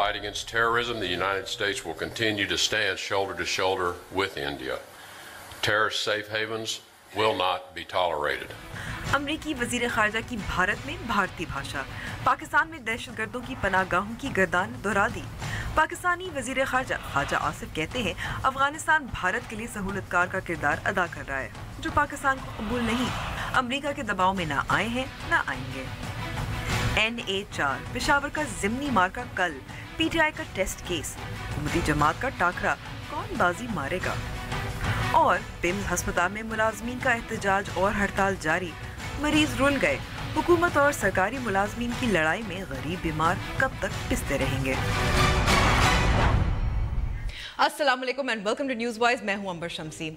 fight against terrorism, the United States will continue to stand shoulder to shoulder with India. Terrorist safe havens will not be tolerated. अमरीकी वजीर खारजा की भारत में भारतीय भाषा, पाकिस्तान में दहशतगर्दों की पनाहगाहों की गर्दान दोहरा दी। पाकिस्तानी वजीर खारजा ख्वाजा आसिफ कहते हैं अफगानिस्तान भारत के लिए सहूलतकार का किरदार अदा कर रहा है, जो पाकिस्तान को कबूल नहीं, अमरीका के दबाव में ना आए हैं ना आएंगे। NA4 पेशावर का जिमनी मार्का कल, PTI का टेस्ट केस, हुकूमती जमात का टाकरा, कौन बाजी मारेगा। और पिम्स अस्पताल में मुलाजमीन का एहतजाज और हड़ताल जारी, मरीज रुल गए, हुकूमत और सरकारी मुलाजमीन की लड़ाई में गरीब बीमार कब तक पिसते रहेंगे। अस्सलाम वालेकुम and welcome to News Voice. मैं हूं अंबर शमसी।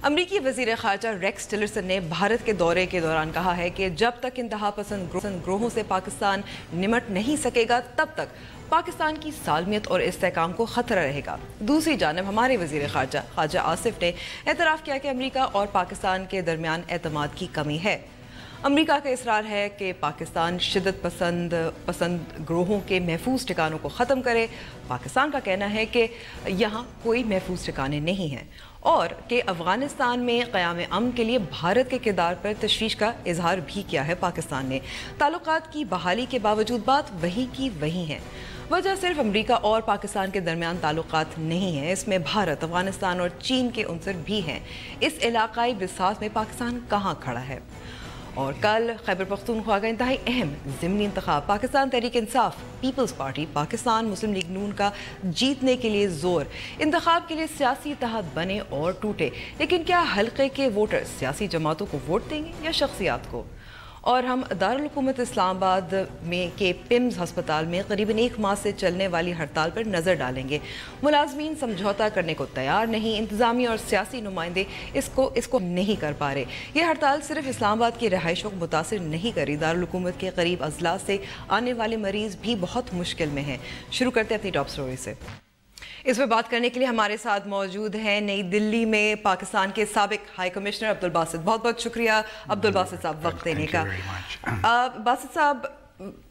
अमरीकी वजीर खारजा रेक्स टिलरसन ने भारत के दौरे के दौरान कहा है कि जब तक इंतहा पसंद ग्रोहों से पाकिस्तान निमट नहीं सकेगा तब तक पाकिस्तान की सालमियत और इस्तेहकाम को ख़तरा रहेगा। दूसरी जानब हमारे वजीर खारजा ख्वाजा आसिफ ने एतराफ़ किया कि अमरीका और पाकिस्तान के दरमियान एतमाद की कमी है। अमरीका का इसरार है कि पाकिस्तान शिद्दत पसंद ग्रोहों के महफूज ठिकानों को ख़त्म करे। पाकिस्तान का कहना है कि यहाँ कोई महफूज ठिकाने नहीं हैं और कि अफ़गानिस्तान में क़याम अमन के लिए भारत के किरदार पर तशवीश का इजहार भी किया है। पाकिस्तान ने ताल्लुकात की बहाली के बावजूद बात वही की वही है। वजह सिर्फ अमरीका और पाकिस्तान के दरमियान ताल्लुकात नहीं है, इसमें भारत, अफ़गानिस्तान और चीन के उनसर भी हैं। इस इलाकाई बिसात में पाकिस्तान कहाँ खड़ा है। और कल खैबर पख्तूनख्वा का इंतहाई अहम ज़िमनी इंतखाब, पाकिस्तान तहरीक इंसाफ, पीपल्स पार्टी, पाकिस्तान मुस्लिम लीग नून का जीतने के लिए जोर। इंतखाब के लिए सियासी इत्तेहाद बने और टूटे, लेकिन क्या हल्के के वोटर सियासी जमातों को वोट देंगे या शख्सियात को। और हम दारुल हुकूमत इस्लामाबाद में के पिम्स अस्पताल में करीबन 1 माह से चलने वाली हड़ताल पर नज़र डालेंगे। मुलाजमीन समझौता करने को तैयार नहीं, इंतज़ामिया और सियासी नुमाइंदे इसको नहीं कर पा रहे। ये हड़ताल सिर्फ इस्लामाबाद की रहायशों को मुतासिर नहीं करी, दारुल हुकूमत के करीब अजला से आने वाले मरीज़ भी बहुत मुश्किल में हैं। शुरू करते हैं अपनी टॉप स्टोरी से। इस पर बात करने के लिए हमारे साथ मौजूद हैं नई दिल्ली में पाकिस्तान के साबिक हाई कमिश्नर अब्दुल बासित। बहुत बहुत शुक्रिया अब्दुल बासित साहब वक्त देने का। बासित साहब,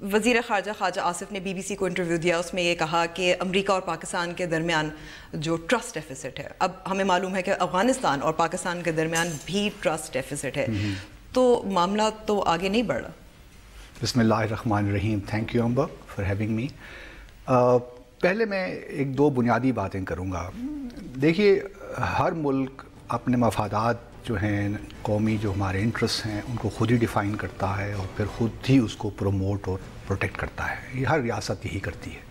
वज़ीर ख़ारजा ख्वाजा आसिफ ने BBC को इंटरव्यू दिया, उसमें ये कहा कि अमेरिका और पाकिस्तान के दरमियान जो ट्रस्ट डेफिसिट है, अब हमें मालूम है कि अफ़गानिस्तान और पाकिस्तान के दरमियान भी ट्रस्ट डेफिसिट है, तो मामला तो आगे नहीं बढ़ रहा। बिस्मिल्लाहिर्रहमानिर्रहीम। Thank you Amber for having me. पहले मैं 1-2 बुनियादी बातें करूँगा। देखिए, हर मुल्क अपने मफादात जो हैं, कौमी जो हमारे इंटरेस्ट हैं, उनको खुद ही डिफ़ाइन करता है और फिर ख़ुद ही उसको प्रमोट और प्रोटेक्ट करता है। ये हर रियासत यही करती है।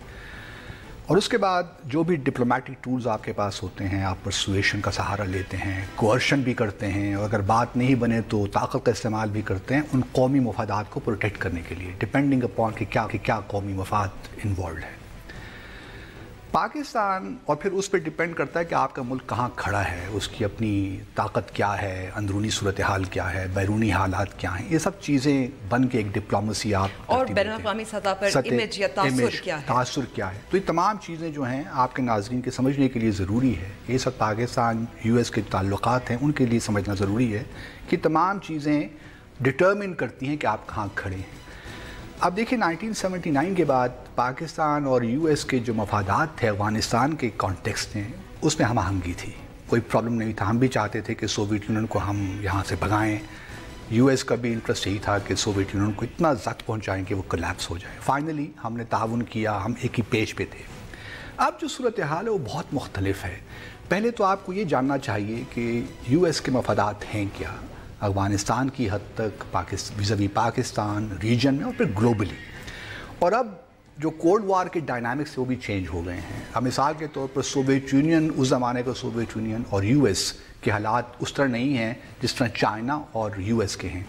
और उसके बाद जो भी डिप्लोमेटिक टूल्स आपके पास होते हैं, आप परसुएशन का सहारा लेते हैं, कोअर्शन भी करते हैं, और अगर बात नहीं बने तो ताकत का इस्तेमाल भी करते हैं उन कौमी मफादात को प्रोटेक्ट करने के लिए, डिपेंडिंग अपॉन कि क्या कौमी मफाद इन्वॉल्व है। पाकिस्तान और फिर उस पर डिपेंड करता है कि आपका मुल्क कहाँ खड़ा है, उसकी अपनी ताकत क्या है, अंदरूनी सूरत हाल क्या है, बैरूनी हालात क्या हैं, ये सब चीज़ें बन के एक डिप्लोमेसी आप और बैनुल-अक़वामी सतह पर इमेज या तासुर क्या है। तो ये तमाम चीज़ें जो हैं आपके नाज़रीन के समझने के लिए ज़रूरी है। ये सब पाकिस्तान US के ताल्लुकात हैं, उनके लिए समझना ज़रूरी है कि तमाम चीज़ें डिटर्मिन करती हैं कि आप कहाँ खड़े हैं। अब देखिए, 1979 के बाद पाकिस्तान और US के जो मफादात थे अफ़गानिस्तान के कॉन्टेक्स्ट में, उसमें हमआहंगी थी, कोई प्रॉब्लम नहीं था। हम भी चाहते थे कि सोवियत यूनियन को हम यहाँ से भगाएं। US का भी इंटरेस्ट यही था कि सोवियत यूनियन को इतना ज़ख्त पहुँचाएं कि वो कोलैप्स हो जाए। फाइनली हमने ताउन किया, हम एक ही पेज पे थे। अब जो सूरत हाल है वो बहुत मुख्तलिफ है। पहले तो आपको ये जानना चाहिए कि US के मफादात हैं क्या, अफ़गानिस्तान की हद तक, विज़ावी पाकिस्तान, रीजन में और फिर ग्लोबली। और अब जो कोल्ड वार के डायनामिक्स वो भी चेंज हो गए हैं। अब मिसाल के तौर पर सोवियत यूनियन, उस ज़माने का सोवियत यूनियन और US के हालात उस तरह नहीं हैं जिस तरह चाइना और US के हैं।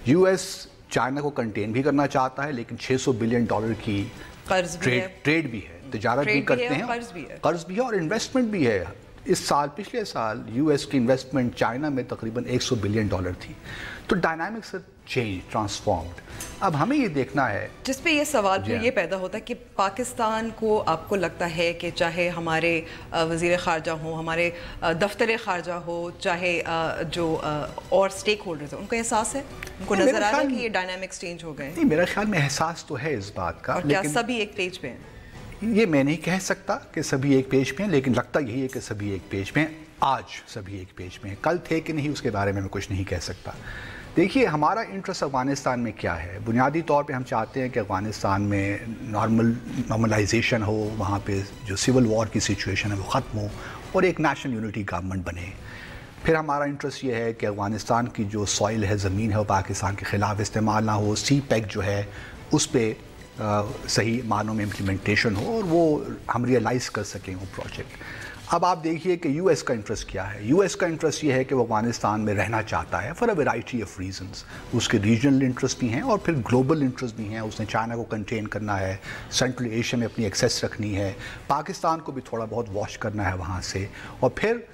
US चाइना को कंटेन भी करना चाहता है, लेकिन $600 बिलियन की ट्रेड भी है, तजारत भी करते हैं, कर्ज भी है और इन्वेस्टमेंट भी है। इस साल, पिछले साल US की इन्वेस्टमेंट चाइना में तकरीबन $100 बिलियन थी। तो डायनामिक्स चेंज, ट्रांसफॉर्म्ड। अब हमें ये देखना है, जिस पे ये सवाल फिर ये पैदा होता है कि पाकिस्तान को आपको लगता है कि चाहे हमारे वज़ीर ख़ारजा हो, हमारे दफ्तर ख़ारजा हो, चाहे जो और स्टेक होल्डर्स हैं, उनको एहसास है, उनको नज़र आ रहा है कि ये डायनामिक्स चेंज हो गए? नहीं, मेरा ख्याल में एहसास तो है इस बात का, और क्या सभी एक पेज पे हैं? ये मैं नहीं कह सकता कि सभी एक पेज पे हैं, लेकिन लगता यही है कि सभी एक पेज पे हैं। आज सभी एक पेज पे हैं, कल थे कि नहीं उसके बारे में मैं कुछ नहीं कह सकता। देखिए, हमारा इंटरेस्ट अफ़गानिस्तान में क्या है? बुनियादी तौर पे हम चाहते हैं कि अफ़गानिस्तान में नॉर्मलाइजेशन हो, वहाँ पे जो सिविल वॉर की सिचुएशन है वो ख़त्म हो और एक नेशनल यूनिटी गवर्नमेंट बने। फिर हमारा इंटरेस्ट ये है कि अफ़गानिस्तान की जो सॉइल है, ज़मीन है, वो पाकिस्तान के ख़िलाफ़ इस्तेमाल ना हो, CPEC जो है उस पर सही मानों में इम्प्लीमेंटेशन हो और वो हम रियलाइज़ कर सकें वो प्रोजेक्ट। अब आप देखिए कि US का इंटरेस्ट क्या है। US का इंटरेस्ट ये है कि वो अफ़गानिस्तान में रहना चाहता है for a variety of reasons. उसके रीजनल इंटरेस्ट भी हैं और फिर ग्लोबल इंटरेस्ट भी हैं। उसने चाइना को कंटेन करना है, सेंट्रल एशिया में अपनी एक्सेस रखनी है, पाकिस्तान को भी थोड़ा बहुत वॉश करना है वहाँ से। और फिर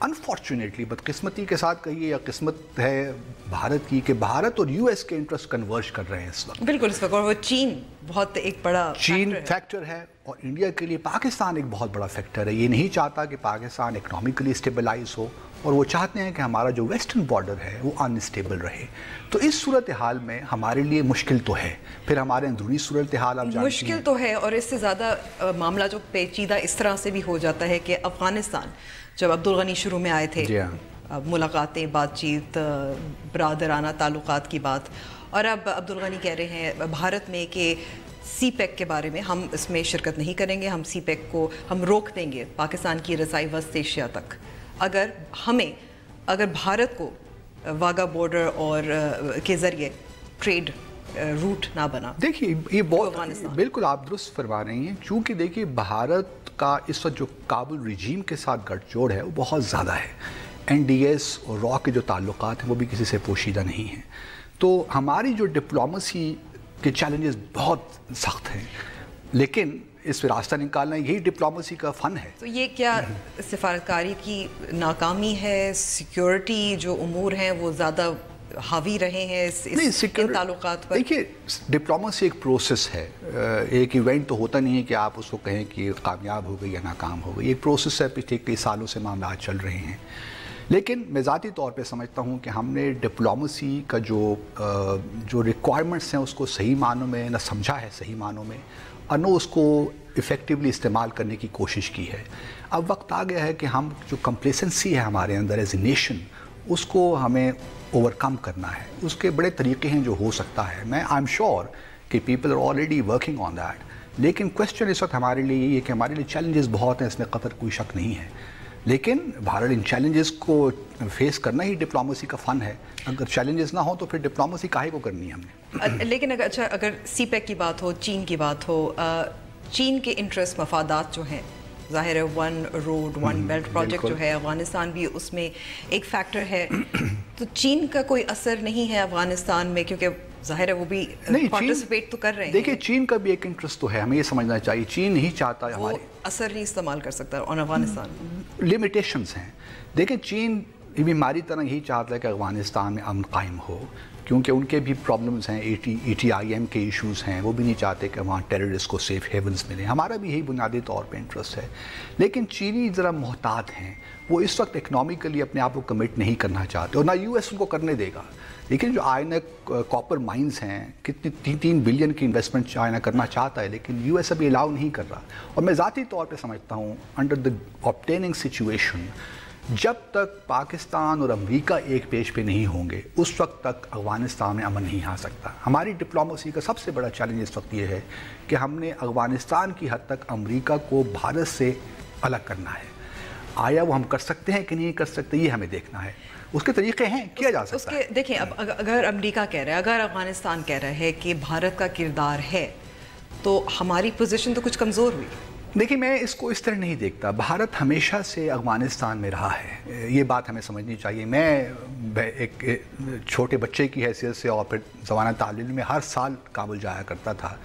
अनफॉर्चुनेटली, बदकिस्मती के साथ कहिए या किस्मत है भारत की, कि भारत और US के इंटरेस्ट कन्वर्ज कर रहे हैं इस वक्त। बिल्कुल इस वक्त, और वो चीन बहुत एक बड़ा चीन फैक्टर है और इंडिया के लिए पाकिस्तान एक बहुत बड़ा फैक्टर है। ये नहीं चाहता कि पाकिस्तान इकोनॉमिकली स्टेबलाइज हो और वो चाहते हैं कि हमारा जो वेस्टर्न बॉर्डर है वो अनस्टेबल रहे। तो इस सूरत हाल में हमारे लिए मुश्किल तो है। फिर हमारे अंदरूनी सूरत हाल आप जानते हैं, मुश्किल तो है, और इससे ज़्यादा मामला जो पेचीदा इस तरह से भी हो जाता है कि अफ़गानिस्तान जब अब्दुल गनी शुरू में आए थे, मुलाकातें, बातचीत, बरादराना ताल्लुकात की बात, और अब अब्दुल गनी कह रहे हैं भारत में कि CPEC के बारे में हम इसमें शिरकत नहीं करेंगे, हम CPEC को हम रोक देंगे पाकिस्तान की रसाई वस्त एशिया तक, अगर भारत को वाघा बॉर्डर और के ज़रिए ट्रेड रूट ना बना। देखिए, ये बहुत बिल्कुल आप दुरुस्त फरमा रही हैं, क्योंकि देखिए भारत का इस वक्त जो काबुल रिजीम के साथ गठजोड़ है वो बहुत ज़्यादा है। NDS और रॉ के जो ताल्लुकात हैं वो भी किसी से पोशीदा नहीं हैं। तो हमारी जो डिप्लोमेसी के चैलेंजेस बहुत सख्त हैं, लेकिन इस पर रास्ता निकालना यही डिप्लोमेसी का फ़न है। तो ये क्या सिफारतकारी की नाकामी है? सिक्योरिटी जो उमूर हैं वो ज़्यादा हावी रहे हैं इन ताल्लुकात पर? देखिए, डिप्लोमेसी एक प्रोसेस है, एक इवेंट तो होता नहीं है कि आप उसको कहें कि कामयाब हो गई या नाकाम हो गई। एक प्रोसेस है, पिछले कई सालों से मामला चल रहे हैं। लेकिन मैं ज़ाती तौर पे समझता हूँ कि हमने डिप्लोमेसी का जो रिक्वायरमेंट्स हैं उसको सही मानों में न समझा है, सही मानों में, और न उसको इफ़ेक्टिवली इस्तेमाल करने की कोशिश की है। अब वक्त आ गया है कि हम जो कंप्लेसेंसी है हमारे अंदर एज ए नेशन, उसको हमें ओवरकम करना है। उसके बड़े तरीके हैं जो हो सकता है। मैं आई एम श्योर कि people are already working on that. लेकिन क्वेश्चन इस वक्त हमारे लिए यही है कि हमारे लिए चैलेंजेस बहुत हैं, इसमें कतई कोई शक नहीं है। लेकिन भारत इन चैलेंजेस को फेस करना ही डिप्लोमेसी का फ़न है। अगर चैलेंजेस ना हो तो फिर डिप्लोमेसी काहे को करनी है हमने। लेकिन अगर CPEC की बात हो, चीन की बात हो, चीन के इंटरेस्ट, मफादात जो हैं, ज़ाहिर है one road one belt project जो है, अफ़गानिस्तान भी उसमें एक फैक्टर है। तो चीन का कोई असर नहीं है अफ़गानिस्तान में, क्योंकि ज़ाहिर है वो भी पार्टिसिपेट तो कर रहे हैं। देखिए, चीन का भी एक इंटरेस्ट तो है, हमें ये समझना चाहिए। चीन नहीं चाहता है हमारे असर नहीं इस्तेमाल कर सकता ऑन अफ़गानिस्तान। लिमिटेशंस हैं। देखिए, चीन भी हमारी तरह यही चाहता है कि अफ़गानिस्तान में अमन कायम हो, क्योंकि उनके भी प्रॉब्लम्स हैं, ETIM के इश्यूज़ हैं। वो भी नहीं चाहते कि वहाँ टेररिस्ट को सेफ हेवन्स मिले। हमारा भी यही बुनियादी तौर पे इंटरेस्ट है। लेकिन चीनी ज़रा मोहतात हैं, वो इस वक्त इकनॉमिकली अपने आप को कमिट नहीं करना चाहते और ना US उनको करने देगा। लेकिन जो आयना कॉपर माइंस हैं, कितनी 3 बिलियन की इन्वेस्टमेंट चाइना करना चाहता है, लेकिन US अभी अलाउ नहीं कर रहा। और मैं ज़ाती तौर पे समझता हूँ, अंडर द ऑब्टेनिंग सिचुएशन, जब तक पाकिस्तान और अमेरिका एक पेज पे नहीं होंगे उस वक्त तक अफ़गानिस्तान में अमन नहीं आ सकता। हमारी डिप्लोमेसी का सबसे बड़ा चैलेंज इस वक्त ये है कि हमने अफ़गानिस्तान की हद तक अमेरिका को भारत से अलग करना है। आया वो हम कर सकते हैं कि नहीं कर सकते, ये हमें देखना है। उसके तरीके हैं, किया जा सकता है। देखिए, अब अगर अमेरिका कह रहा है, अगर अफ़गानिस्तान कह रहा है कि भारत का किरदार है, तो हमारी पोजीशन तो कुछ कमज़ोर हुई। देखिए, मैं इसको इस तरह नहीं देखता। भारत हमेशा से अफ़गानिस्तान में रहा है, ये बात हमें समझनी चाहिए। मैं एक छोटे बच्चे की हैसियत से और फिर ज़माना तालीम में हर साल काबुल जाया करता था।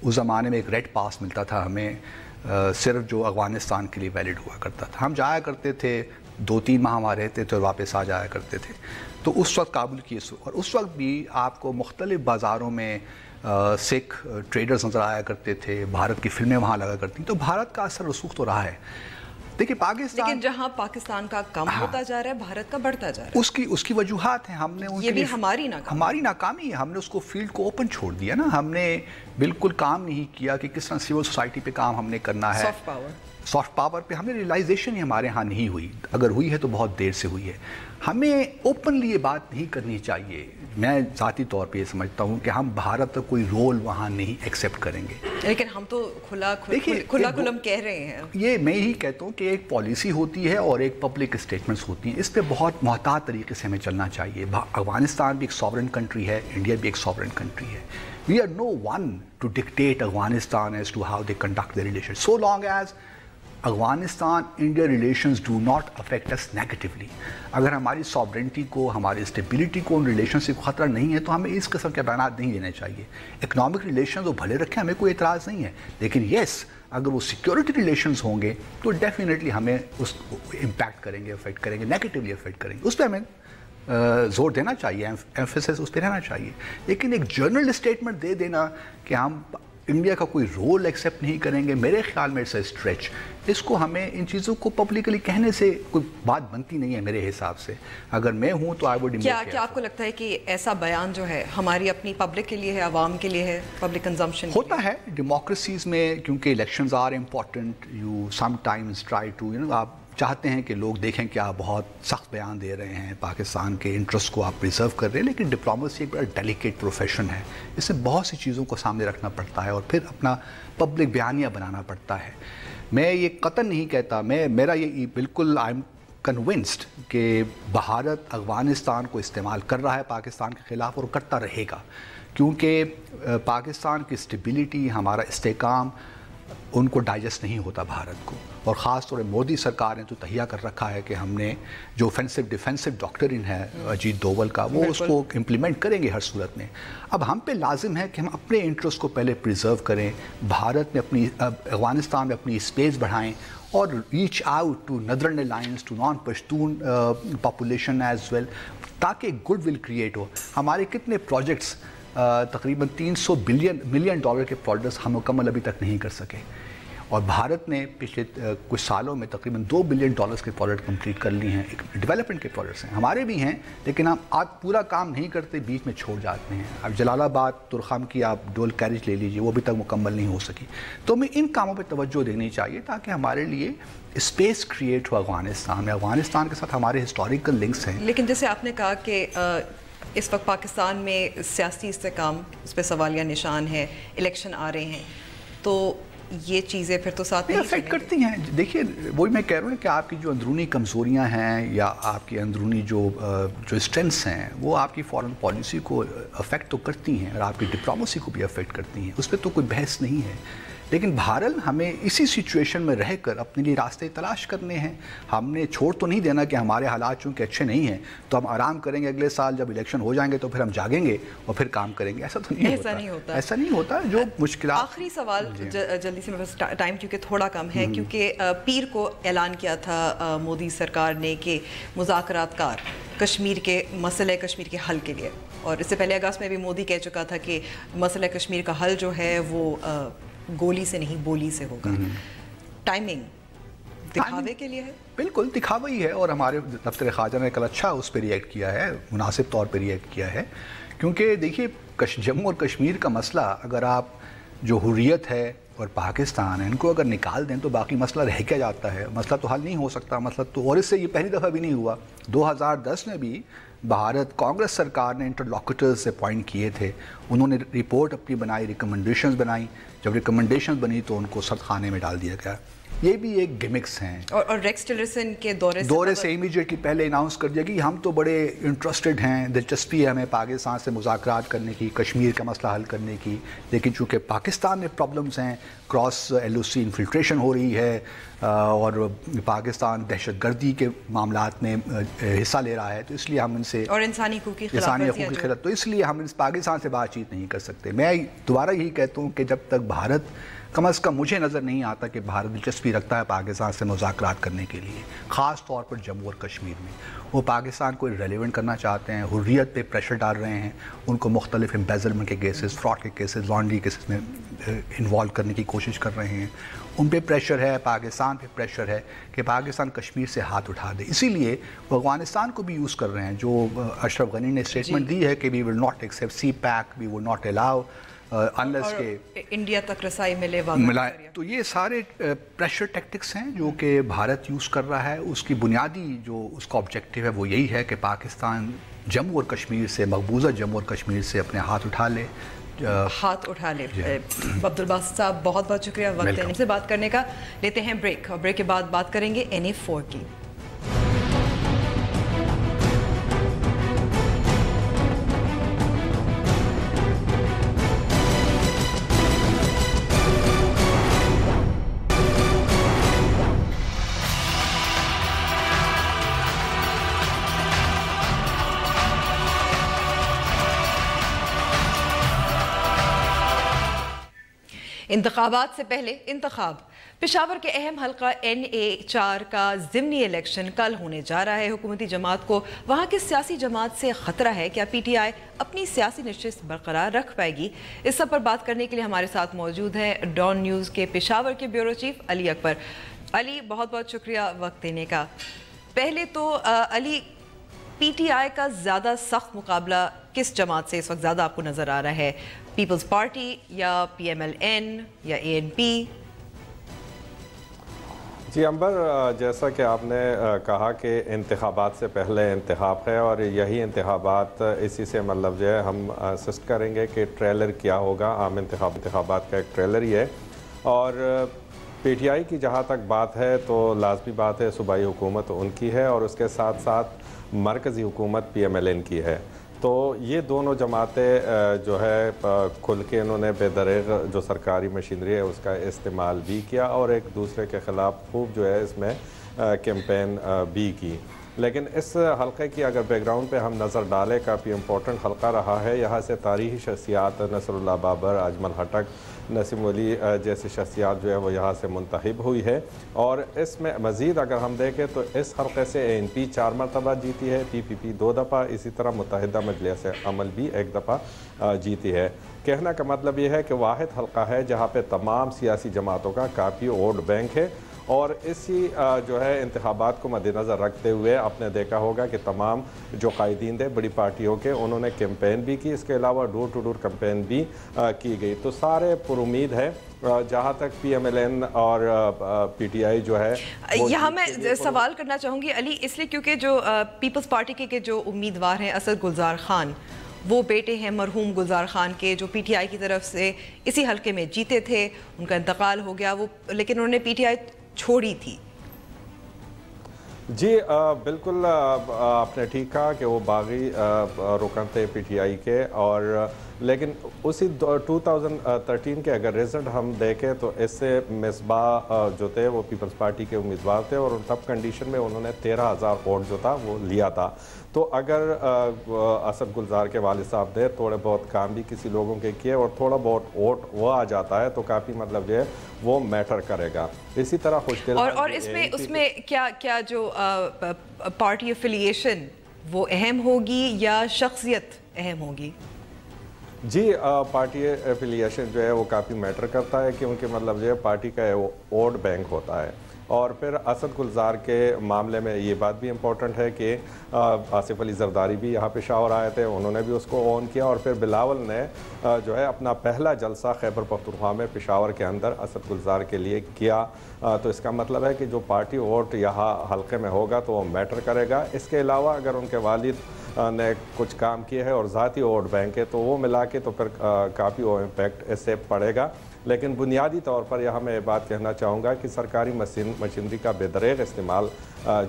उस ज़माने में एक रेड पास मिलता था हमें, सिर्फ जो अफ़गानिस्तान के लिए वैलिड हुआ करता था। हम जाया करते थे, 2-3 माह वहाँ रहते थे और वापस आ जाया करते थे। तो उस वक्त काबुल की, और उस वक्त भी आपको मुख्तलिफ़ बाज़ारों में सिख ट्रेडर्स नज़र आया करते थे, भारत की फिल्में वहाँ लगा करती। तो भारत का असर रसूख तो रहा है। देखिए पाकिस्तान, लेकिन जहां पाकिस्तान का कम होता जा रहा है, भारत का बढ़ता जा रहा है। उसकी वजूहात हैं। हमने ये भी हमारी नाकामी है। हमने उसको फील्ड को ओपन छोड़ दिया ना, हमने बिल्कुल काम नहीं किया कि किस तरह सिविल सोसाइटी पे काम हमने करना है। सॉफ्ट पावर पे हमने रियलाइजेशन ही हमारे यहाँ नहीं हुई, अगर हुई है तो बहुत देर से हुई है। हमें ओपनली ये बात नहीं करनी चाहिए। मैं ज़ाती तौर पे ये समझता हूँ कि हम भारत का कोई रोल वहाँ नहीं एक्सेप्ट करेंगे, लेकिन हम तो खुला खुल्लम कह रहे हैं। ये मैं ही कहता हूँ कि एक पॉलिसी होती है और एक पब्लिक स्टेटमेंट्स होती हैं, इस पे बहुत मोहतात तरीके से हमें चलना चाहिए। अफगानिस्तान भी एक सॉवरेन कंट्री है, इंडिया भी एक सॉवरेन कंट्री है। We are no one to dictate Afghanistan as to how they conduct their relation, so long as Afghanistan India relations do not affect us negatively. अगर हमारी सॉवरेंटी को, हमारी स्टेबिलिटी को उन रिलेशन से खतरा नहीं है तो हमें इस किस्म के बयान नहीं देने चाहिए। इकोनॉमिक रिलेशन वो भले रखें, हमें कोई एतराज़ नहीं है, लेकिन येस अगर वो सिक्योरिटी रिलेशंस होंगे तो डेफिनेटली हमें उस इम्पैक्ट करेंगे, अफेक्ट करेंगे, नेगेटिवली अफेक्ट करेंगे। उस पर हमें जोर देना चाहिए, एम्फेसिस उस पर रहना चाहिए। लेकिन एक जनरल स्टेटमेंट दे देना कि हम इंडिया का कोई रोल एक्सेप्ट नहीं करेंगे, मेरे ख्याल में इट्स अ स्ट्रेच। इसको हमें इन चीज़ों को पब्लिकली कहने से कोई बात बनती नहीं है मेरे हिसाब से। अगर मैं हूँ तो आई वुड क्या आपको लगता है कि ऐसा बयान जो है हमारी अपनी पब्लिक के लिए है, आवाम के लिए है, पब्लिक कंजम्पशन होता है डेमोक्रेसीज़ में, क्योंकि elections are important. You sometimes try to आप चाहते हैं कि लोग देखें कि आप बहुत सख्त बयान दे रहे हैं, पाकिस्तान के इंटरेस्ट को आप प्रिजर्व कर रहे हैं, लेकिन डिप्लोमेसी एक बड़ा डेलिकेट प्रोफेशन है। इसमें बहुत सी चीज़ों को सामने रखना पड़ता है और फिर अपना पब्लिक बयानिया बनाना पड़ता है। मैं ये कतई नहीं कहता, मेरा ये बिल्कुल आई एम कन्विंस्ड कि भारत अफगानिस्तान को इस्तेमाल कर रहा है पाकिस्तान के ख़िलाफ़ और करता रहेगा, क्योंकि पाकिस्तान की स्टेबिलिटी, हमारा इस्तेकाम उनको डाइजेस्ट नहीं होता भारत को। और ख़ास तौर पर मोदी सरकार ने तो तहिया कर रखा है कि हमने जो ऑफेंसिव डिफेंसिव डॉक्ट्रिन है अजीत डोवल का, वो उसको इम्प्लीमेंट करेंगे हर सूरत में। अब हम पे लाजिम है कि हम अपने इंटरेस्ट को पहले प्रिजर्व करें, भारत में अपनी अफगानिस्तान में अपनी स्पेस बढ़ाएं और reach out to northern alliance, to non Pashtun population as well, ताकि गुड विल क्रिएट हो। हमारे कितने प्रोजेक्ट्स, तकरीबन 300 मिलियन डॉलर के प्रोजेक्ट्स हम मुकम्मल अभी तक नहीं कर सके, और भारत ने पिछले कुछ सालों में तकरीबन $2 बिलियन के प्रोजेक्ट कंप्लीट कर लिए हैं। एक डेवलपमेंट के प्रोजेक्ट्स हैं, हमारे भी हैं, लेकिन हम आज पूरा काम नहीं करते, बीच में छोड़ जाते हैं। अब जलालाबाद तुरखम की आप डोल कैरिज ले लीजिए, वो अभी तक मुकम्मल नहीं हो सकी। तो हमें इन कामों पर तवज्जो देनी चाहिए ताकि हमारे लिए स्पेस क्रिएट हो अफगानिस्तान में। अफगानिस्तान के साथ हमारे हिस्टोरिकल लिंक्स हैं। लेकिन जैसे आपने कहा कि इस वक्त पाकिस्तान में सियासी इस्तेकाम, उस पर सवालिया निशान है, इलेक्शन आ रहे हैं, तो ये चीज़ें फिर तो साथ में अफेक्ट करती हैं। देखिए वही मैं कह रहा हूँ कि आपकी जो अंदरूनी कमज़ोरियाँ हैं या आपकी अंदरूनी जो स्ट्रेंथ्स हैं वो आपकी फॉरेन पॉलिसी को अफेक्ट तो करती हैं और आपकी डिप्लोमेसी को भी अफेक्ट करती हैं, उस पर तो कोई बहस नहीं है। लेकिन बहरहाल हमें इसी सिचुएशन में रहकर अपने लिए रास्ते तलाश करने हैं। हमने छोड़ तो नहीं देना कि हमारे हालात चूँकि अच्छे नहीं हैं तो हम आराम करेंगे, अगले साल जब इलेक्शन हो जाएंगे तो फिर हम जागेंगे और फिर काम करेंगे। ऐसा तो नहीं होता। ऐसा नहीं होता। जो मुश्किल। आखिरी सवाल जल्दी से, बस टाइम क्योंकि थोड़ा कम है, क्योंकि पीर को ऐलान किया था मोदी सरकार ने कि मुज़ाकरातकार कश्मीर के मसले कश्मीर के हल के लिए, और इससे पहले अगस्त में भी मोदी कह चुका था कि मसले कश्मीर का हल जो है वो गोली से नहीं बोली से होगा। टाइमिंग दिखावे के लिए है? बिल्कुल दिखावा ही है, और हमारे दफ्तर ख़ाजा ने कल अच्छा उस पर रिएक्ट किया है, मुनासिब तौर पर रिएक्ट किया है। क्योंकि देखिए जम्मू और कश्मीर का मसला, अगर आप जो हुर्रियत है और पाकिस्तान है इनको अगर निकाल दें तो बाकी मसला रह क्या जाता है। मसला तो हल नहीं हो सकता, मसला तो, और इससे ये पहली दफ़ा भी नहीं हुआ। 2010 में भी भारत कांग्रेस सरकार ने इंटरलॉकुटर्स से अपॉइंट किए थे, उन्होंने रिपोर्ट अपनी बनाई, रिकमेंडेशंस बनाई, जब रिकमेंडेशंस बनी तो उनको सख्त खाने में डाल दिया गया। ये भी एक गिमिक्स हैं। और रेक्स टिलरसन के दौरे से इमीडिएटली पहले अनाउंस कर दिया कि हम तो बड़े इंटरेस्टेड हैं, दिलचस्पी है हमें पाकिस्तान से मुज़ाकरात करने की, कश्मीर का मसला हल करने की, लेकिन चूँकि पाकिस्तान में प्रॉब्लम्स हैं, क्रॉस LOC इन्फिल्ट्रेशन हो रही है और पाकिस्तान दहशतगर्दी के मामलात में हिस्सा ले रहा है, तो इसलिए हम इनसे, और इंसानी हकूक़ की खिलाफ़त, तो इसलिए हम पाकिस्तान से बातचीत नहीं कर सकते। मैं दोबारा यही कहता हूँ कि जब तक भारत कम अज़ कम मुझे नज़र नहीं आता कि भारत दिलचस्पी रखता है पाकिस्तान से मुज़ाकरात करने के लिए, ख़ास तौर पर जम्मू और कश्मीर में। वो पाकिस्तान को रेलेवेंट करना चाहते हैं, हुर्रियत पे प्रेशर डाल रहे हैं, उनको मुख्तलिफ एम्बेज़लमेंट के केसेस, फ्रॉड के केसेस, लॉन्ड्री केसेस में इन्वॉल्व करने की कोशिश कर रहे हैं। उन पे प्रेशर है, पाकिस्तान पे प्रेशर है कि पाकिस्तान कश्मीर से हाथ उठा दे। इसीलिए वो अफ़गानिस्तान को भी यूज़ कर रहे हैं। जो अशरफ गनी ने स्टेटमेंट दी है कि we will not accept CPEC, we will not allow unless के इंडिया तक रसाई मिले, तो ये सारे प्रेशर टैक्टिक्स हैं जो कि भारत यूज़ कर रहा है। उसकी बुनियादी जो उसका ऑब्जेक्टिव है वो यही है कि पाकिस्तान जम्मू और कश्मीर से, मकबूजा जम्मू और कश्मीर से अपने हाथ उठा ले। अब्दुल बासित साहब बहुत बहुत शुक्रिया वक्त देने से बात करने का। लेते हैं ब्रेक, और ब्रेक के बाद बात करेंगे NA4 की। इंतखाबात से पहले इंतखाब। पेशावर के अहम हल्का NA4 का ज़िमनी इलेक्शन कल होने जा रहा है। हुकूमती जमात को वहाँ की सियासी जमात से ख़तरा है, क्या PTI अपनी सियासी नशिस्त बरकरार रख पाएगी? इस सब पर बात करने के लिए हमारे साथ मौजूद हैं डॉन न्यूज़ के पेशावर के ब्यूरो चीफ अली अकबर। अली, बहुत बहुत शुक्रिया वक्त देने का। पहले तो अली, PTI का ज़्यादा सख्त मुकाबला किस जमात से इस वक्त ज़्यादा आपको नज़र आ रहा है? पीपल्स पार्टी या PMLN या ANP? जी अंबर, जैसा कि आपने कहा कि इंतखाबात से पहले इंतखाब है, और यही इंतखाबात इसी से मतलब जो है हम असिस्ट करेंगे कि ट्रेलर क्या होगा। आम इंतखाबात का एक ट्रेलर ही है। और PTI की जहाँ तक बात है तो लाजमी बात है सूबाई हुकूमत उनकी है, और उसके साथ साथ मरकज़ी हुकूमत PMLN की है। तो ये दोनों जमातें जो है खुल के इन्होंने बेदरेग जो सरकारी मशीनरी है उसका इस्तेमाल भी किया, और एक दूसरे के ख़िलाफ़ खूब जो है इसमें कैंपेन भी की। लेकिन इस हल्के की अगर बैकग्राउंड पे हम नज़र डालें, काफ़ी इम्पोर्टेंट हल्का रहा है। यहाँ से तारीख़ी शख्सियात नसरुल्लाह बाबर, अजमल हटक, नसीम वली जैसी शख्सियात जो है वो यहाँ से मुंतखब हुई है। और इसमें मज़ीद अगर हम देखें तो इस हल्के से ANP 4 मरतबा जीती है, PPP 2 दफ़ा, इसी तरह मुत्तहिदा मजलिस अमल भी 1 दफ़ा जीती है। कहने का मतलब ये है कि वाहिद हल्का है जहाँ पे तमाम सियासी जमातों का काफ़ी वोट बैंक है। और इसी जो है इंतखाबात को मद्देनज़र रखते हुए आपने देखा होगा कि तमाम जो कायदीन थे बड़ी पार्टियों के, उन्होंने कैंपेन भी की। इसके अलावा डोर टू डोर कैंपेन भी की गई। तो सारे पुरुमीद है जहाँ तक PMLN और PTI जो है। यहाँ मैं सवाल करना चाहूँगी अली, इसलिए क्योंकि जो पीपल्स पार्टी के जो उम्मीदवार हैं असद गुलजार खान, वो बेटे हैं मरहूम गुलजार खान के, जो PTI की तरफ से इसी हल्के में जीते थे। उनका इंतकाल हो गया, वो लेकिन उन्होंने PTI छोड़ी थी। जी बिल्कुल आपने ठीक कहा कि वो बागी रुकन थे PTI के। और लेकिन उसी 2013 के अगर रिज़ल्ट हम देखें तो इससे मिसबाह जो थे वो पीपल्स पार्टी के उम्मीदवार थे, और तब कंडीशन में उन्होंने 13,000 वोट जो था वो लिया था। तो अगर असद गुलजार के वालिद साहब ने थोड़े बहुत काम भी किसी लोगों के किए और थोड़ा बहुत वोट वो आ जाता है तो काफ़ी मतलब जो है वो मैटर करेगा। इसी तरह खुश और इसमें उसमें क्या जो पार्टी एफिलिएशन वो अहम होगी या शख्सियत अहम होगी? जी पार्टी एफिलिएशन जो है वो काफ़ी मैटर करता है, क्योंकि मतलब जो है पार्टी का वोट बैंक होता है। और फिर असद गुलजार के मामले में ये बात भी इम्पोर्टेंट है कि आसिफ अली जरदारी भी यहाँ पेशावर आए थे, उन्होंने भी उसको ऑन किया। और फिर बिलावल ने जो है अपना पहला जलसा खैबर पख्तूनख्वा में पेशावर के अंदर असद गुलजार के लिए किया। तो इसका मतलब है कि जो पार्टी वोट यहाँ हल्के में होगा तो वो मैटर करेगा। इसके अलावा अगर उनके वालिद ने कुछ काम किए हैं और ज़ाती वोट बैंक है तो वो मिला के तो फिर काफ़ी वो इम्पैक्ट इससे पड़ेगा। लेकिन बुनियादी तौर पर यहाँ मैं ये बात कहना चाहूँगा कि सरकारी मशीनरी का बेदरेग इस्तेमाल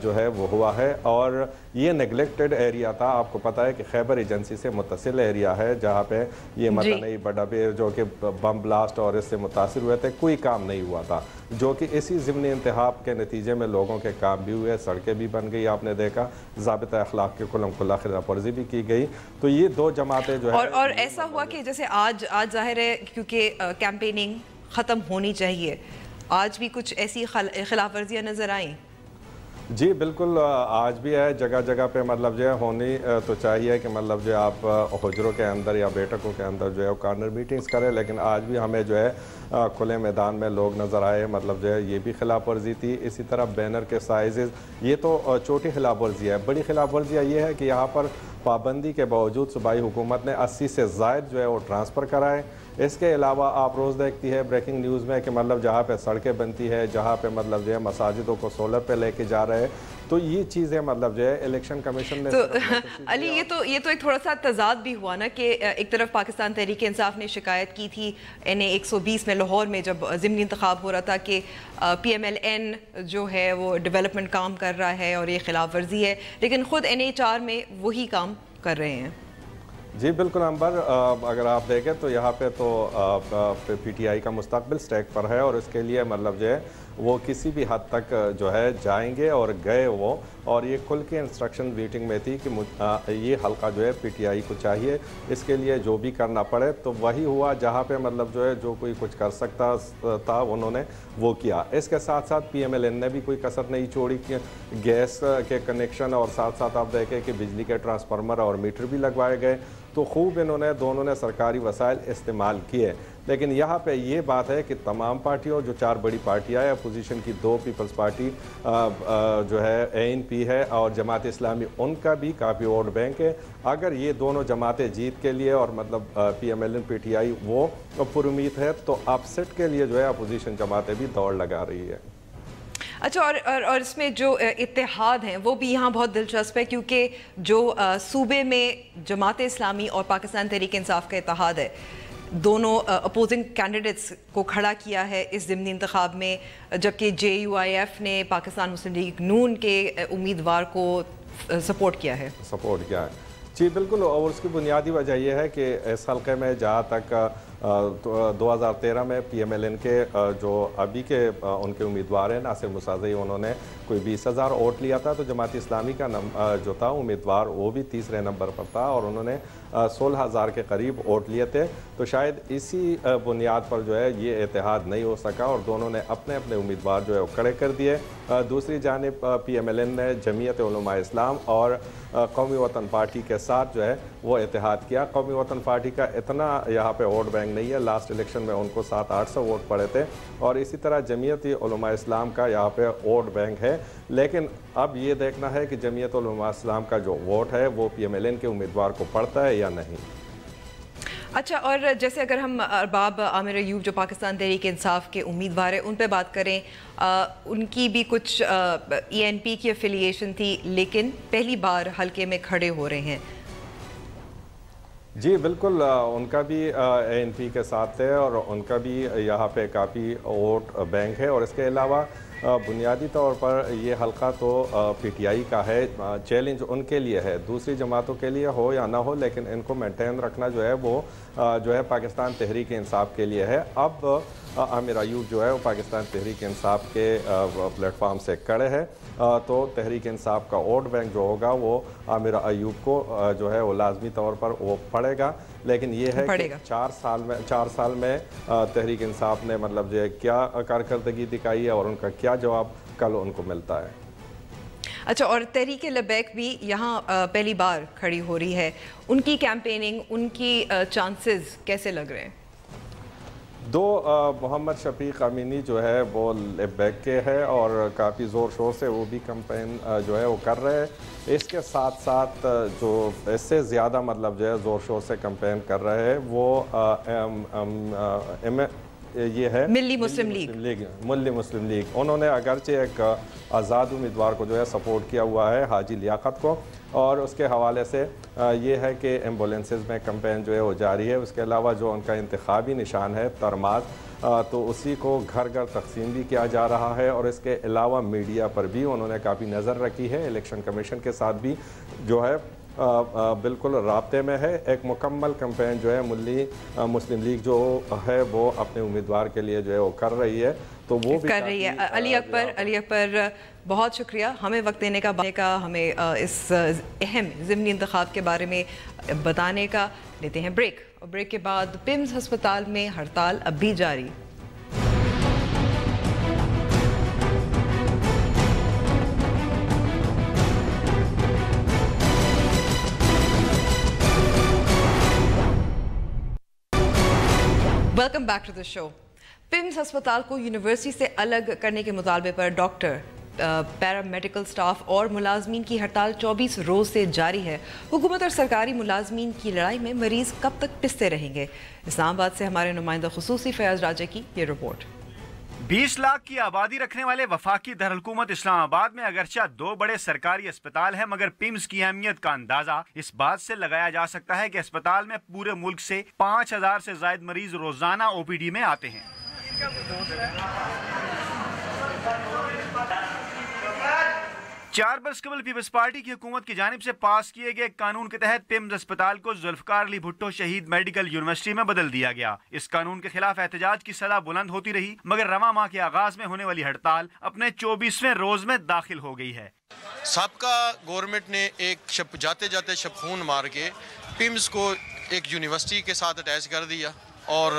जो है वो हुआ है, और ये नेगलेक्टेड एरिया था। आपको पता है कि खैबर एजेंसी से मुत्तसिल एरिया है जहाँ पे ये मदनी बड़ाबेर जो कि बम ब्लास्ट और इससे मुतासिर हुए थे, कोई काम नहीं हुआ था, जो कि इसी ज़िमनी इंतखाब के नतीजे में लोगों के काम भी हुए, सड़कें भी बन गई, आपने देखा ज़ाबिता अखलाक की खुल्ला खिलाफ वर्जी भी की गई। तो ये दो जमातें जो है और ऐसा हुआ कि जैसे आज जाहिर है क्योंकि कैंपेनिंग ख़त्म होनी चाहिए, आज भी कुछ ऐसी खिलाफ वर्जियाँ नज़र आईं? जी बिल्कुल, आज भी है, जगह जगह पे मतलब जो है होनी तो चाहिए कि मतलब जो है आप हुजरों के अंदर या बैठकों के अंदर जो है कॉर्नर मीटिंग्स करें, लेकिन आज भी हमें जो है खुले मैदान में लोग नज़र आए, मतलब जो है ये भी खिलाफ वर्जी थी। इसी तरह बैनर के साइज़, ये तो छोटी खिलाफ वर्जी है। बड़ी खिलाफ वर्जियाँ ये है कि यहाँ पर पाबंदी के बावजूद सूबाई हुकूमत ने 80 से ज़ायद जो है वो ट्रांसफ़र कराए। इसके अलावा आप रोज़ देखती है ब्रेकिंग न्यूज़ में कि मतलब जहाँ पे सड़कें बनती है, जहाँ पे मतलब जो है मसाजिदों को सोलर पे लेके जा रहे हैं, तो ये चीज़ें मतलब जो है इलेक्शन कमीशन ने तो अली ये तो एक थोड़ा सा तजाद भी हुआ ना कि एक तरफ पाकिस्तान तहरीक इंसाफ ने शिकायत की थी NA 120 में लाहौर में जब ज़िमनी इंतखाब हो रहा था कि PMLN जो है वो डेवलपमेंट काम कर रहा है और ये खिलाफ वर्जी है, लेकिन ख़ुद NA 4 में वही काम कर रहे हैं। जी बिल्कुल अंबर, अगर आप देखें तो यहाँ पे तो PTI का मुस्तकबिल स्टेक पर है और इसके लिए मतलब जो है वो किसी भी हद तक जो है जाएंगे और गए वो, और ये खुल के इंस्ट्रक्शन मीटिंग में थी कि ये हल्का जो है PTI को चाहिए, इसके लिए जो भी करना पड़े। तो वही हुआ जहाँ पे मतलब जो है जो कोई कुछ कर सकता था उन्होंने वो किया। इसके साथ साथ PMLN ने भी कोई कसर नहीं छोड़ी कि गैस के कनेक्शन और साथ साथ आप देखें कि बिजली के ट्रांसफार्मर और मीटर भी लगवाए गए। तो खूब इन्होंने दोनों ने सरकारी वसाइल इस्तेमाल किए। लेकिन यहाँ पे ये बात है कि तमाम पार्टियों, जो 4 बड़ी पार्टियाँ हैं, अपोजिशन की 2 पीपल्स पार्टी जो है ANP है और जमात इस्लामी, उनका भी काफ़ी वोट बैंक है। अगर ये दोनों जमातें जीत के लिए और मतलब PMLN PTI वो पुरुमीद है, तो अपसेट के लिए जो है अपोजिशन जमातें भी दौड़ लगा रही है। अच्छा, और इसमें जो इत्तेहाद हैं वो भी यहाँ बहुत दिलचस्प है, क्योंकि जो सूबे में जमात इस्लामी और पाकिस्तान तहरीक इंसाफ का इत्तेहाद है, दोनों अपोजिंग कैंडिडेट्स को खड़ा किया है इस ज़िमनी इंतखाब में, जबकि JUIF ने पाकिस्तान मुस्लिम लीग नून के उम्मीदवार को सपोर्ट किया है। जी बिल्कुल, और उसकी बुनियादी वजह यह है कि इस हल्के में जहाँ तक 2013 में PMLN के जो अभी के उनके उम्मीदवार हैं नासिर मुसाज़ी, उन्होंने कोई 20,000 वोट लिया था। तो जमात इस्लामी का जो था उम्मीदवार वो भी तीसरे नंबर पर था और उन्होंने 16,000 के करीब वोट लिए थे। तो शायद इसी बुनियाद पर जो है ये इत्तेहाद नहीं हो सका और दोनों ने अपने अपने उम्मीदवार जो है वो खड़े कर दिए। दूसरी जानिब PMLN ने जमीयत उलमा इस्लाम और कौमी वतन पार्टी के साथ जो है वो इत्तेहाद किया। कौमी वतन पार्टी का इतना यहाँ पे वोट बैंक नहीं है, लास्ट इलेक्शन में उनको 700-800 वोट पड़े थे, और इसी तरह जमीयत उलमा इस्लाम का यहाँ पे वोट बैंक है। लेकिन अब ये देखना है कि जमीयत उलमा इस्लाम का जो वोट है वो PMLN के उम्मीदवार को पड़ता है या नहीं। अच्छा, और जैसे अगर हम अरबाब आमिर अयूब जो पाकिस्तान तहरीक इंसाफ के उम्मीदवार हैं उन पे बात करें, उनकी भी कुछ ENP की एफिलिएशन थी, लेकिन पहली बार हल्के में खड़े हो रहे हैं। जी बिल्कुल, उनका भी ANP के साथ है और उनका भी यहाँ पे काफ़ी वोट बैंक है। और इसके अलावा बुनियादी तौर पर ये हल्का तो PTI का है, चैलेंज उनके लिए है, दूसरी जमातों के लिए हो या ना हो, लेकिन इनको मेंटेन रखना जो है वो जो है पाकिस्तान तहरीक इंसाफ के लिए है। अब आमिर अयूब जो है वो पाकिस्तान तहरीक इंसाफ के प्लेटफॉर्म से खड़े हैं, तो तहरीक इंसाफ का वोट बैंक जो होगा वो आमिर अयूब को जो है वो लाजमी तौर पर वो पड़ेगा। लेकिन ये है कि 4 साल में तहरीक इंसाफ ने मतलब जो है क्या कारकर्दगी दिखाई है और उनका क्या जवाब कल उनको मिलता है। अच्छा, और तहरीक लबैक भी यहाँ पहली बार खड़ी हो रही है, उनकी कैंपेनिंग, उनकी चांसेस कैसे लग रहे हैं? मोहम्मद शफीक अमीनी जो है वो लबैक के है और काफ़ी ज़ोर शोर से वो भी कैंपेन जो है वो कर रहे हैं। इसके साथ साथ जो इससे ज़्यादा मतलब जो है ज़ोर शोर से कैंपेन कर रहे हैं वो ये है मिल्ली मुस्लिम लीग। उन्होंने अगरचे एक आज़ाद उम्मीदवार को जो है सपोर्ट किया हुआ है, हाजी लियाकत को, और उसके हवाले से ये है कि एम्बुलेंसेस में कैंपेन जो है वो जारी है। उसके अलावा जो उनका इंतखाबी निशान है तरमाज, तो उसी को घर घर तकसीम भी किया जा रहा है। और इसके अलावा मीडिया पर भी उन्होंने काफ़ी नज़र रखी है, इलेक्शन कमीशन के साथ भी जो है बिल्कुल राब्ते में है। एक मुकम्मल कैंपेन जो है मिल्ली मुस्लिम लीग जो है वो अपने उम्मीदवार के लिए जो है वो कर रही है, तो वो भी कर रही है। अली अकबर बहुत शुक्रिया हमें वक्त देने का, हमें इस अहम ज़िमनी इंतखाब के बारे में बताने का। लेते हैं ब्रेक, और ब्रेक के बाद पिम्स हस्पताल में हड़ताल अब भी जारी। Welcome back to the show. PIMS अस्पताल को यूनिवर्सिटी से अलग करने के मुतालबे पर डॉक्टर, पैरामेडिकल स्टाफ और मुलाजमीन की हड़ताल 24 रोज से जारी है। हुकूमत और सरकारी मुलाजमीन की लड़ाई में मरीज कब तक पिसते रहेंगे? इस्लामाबाद से हमारे नुमाइंदा खुसूसी फयाज राजा की ये रिपोर्ट। 20 लाख की आबादी रखने वाले वफाकी दरहुकूमत इस्लामाबाद में अगरचा 2 बड़े सरकारी अस्पताल हैं, मगर पिम्स की अहमियत का अंदाजा इस बात से लगाया जा सकता है कि अस्पताल में पूरे मुल्क से 5000 से ज्यादा मरीज रोजाना ओपीडी में आते हैं। 4 बरस कबल पीपल्स पार्टी की हुकूमत की जानिब से पास किए गए कानून के तहत पिम्स अस्पताल को जुल्फकार अली भुट्टो शहीद मेडिकल यूनिवर्सिटी में बदल दिया गया। इस कानून के खिलाफ एहतजाज की सदा बुलंद होती रही, मगर रवां माह के आगाज में होने वाली हड़ताल अपने 24वें रोज में दाखिल हो गई है। साबका गवर्नमेंट ने एक जाते जाते खून मार के पिम्स को एक यूनिवर्सिटी के साथ अटैच कर दिया और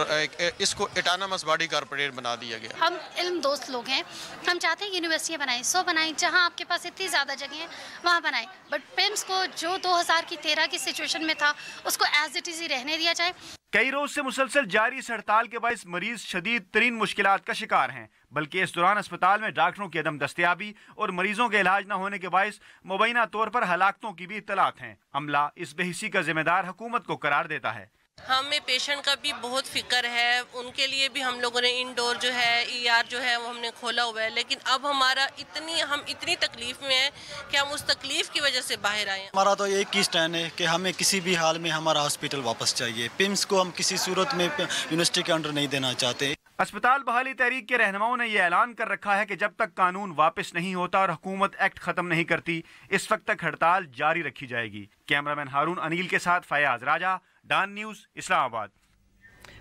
इसको एटानमस बॉडी कॉर्पोरेट बना दिया गया। हम इल्म दोस्त लोग हैं, हम चाहते हैं यूनिवर्सिटियाँ बनाएं, 100 बनाएं, जहां आपके पास इतनी ज़्यादा जगह है वहां बनाएं, बट पिम्स को जो 2013 की सिचुएशन में था उसको एज इट इज़ ही रहने दिया जाए। कई रोज से मुसलसल जारी इस हड़ताल के बायस मरीज शदीद तरीन मुश्किलात का शिकार हैं, बल्कि इस दौरान अस्पताल में डॉक्टरों की अदम दस्तयाबी और मरीजों के इलाज न होने के बायस मुबैना तौर पर हलाकतों की भी इत्तलात हैं। अमला इस बेहिसी का जिम्मेदार हुकूमत को करार देता है। हमें पेशेंट का भी बहुत फिक्र है, उनके लिए भी हम लोगों ने इंडोर जो है ER जो है वो हमने खोला हुआ है, लेकिन अब हम इतनी तकलीफ में हैं कि हम उस तकलीफ की वजह से बाहर आए हैं। हमारा तो एक ही स्टैंड है कि हमें किसी भी हाल में हमारा हॉस्पिटल वापस चाहिए। पिम्स को हम किसी सूरत में यूनिवर्सिटी के अंडर नहीं देना चाहते। अस्पताल बहाली तहरीक के रहनुमाओं ने यह ऐलान कर रखा है कि जब तक कानून वापस नहीं होता और हुकूमत एक्ट खत्म नहीं करती, इस वक्त तक हड़ताल जारी रखी जाएगी। कैमरामैन हारून अनिल के साथ फयाज राजा, डान न्यूज़, इस्लामाबाद।